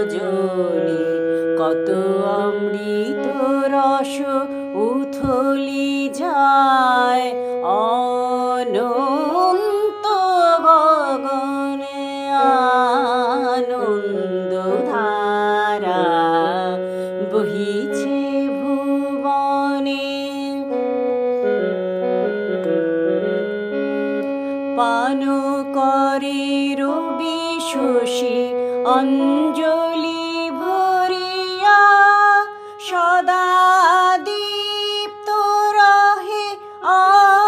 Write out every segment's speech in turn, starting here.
রজনী, কত অমৃত রস উথলি যায় অনন্ত গগনে, আনন্দধারা বহিছে ভুবনে। পান করে রবি শশী অঞ্জলি ভরিয়া, সদা দীপ্ত রহে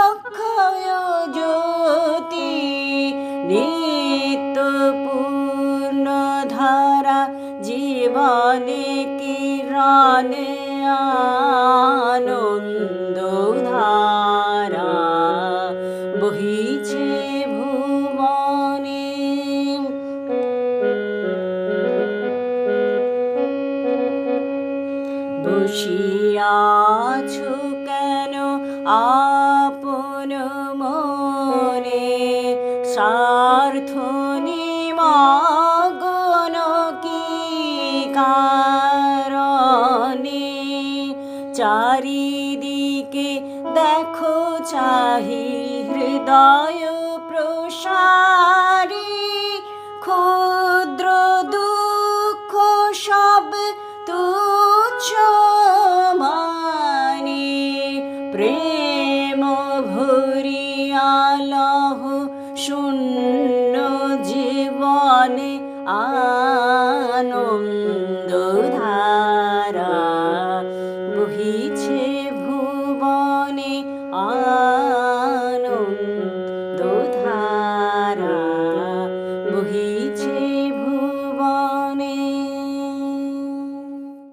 অক্ষয় জ্যোতি, নিত্য পূর্ণ ধারা জীবনে কিরণে, আনন্দধারা বহিছে ভুবনে। বসিয়াছো কেন আপন মনে, স্বার্থ নিমগ্ন কি কারণে? চারিদিকে দেখো চাহি হৃদয় প্রসারী, ক্ষুদ্র দুঃখ সব তুচ্ছ মানি, প্রেম ভরিয়া লহ শূন্য জীবনে, আনন্দধারা বহিছে ভুবনে, আনন্দধারা বহি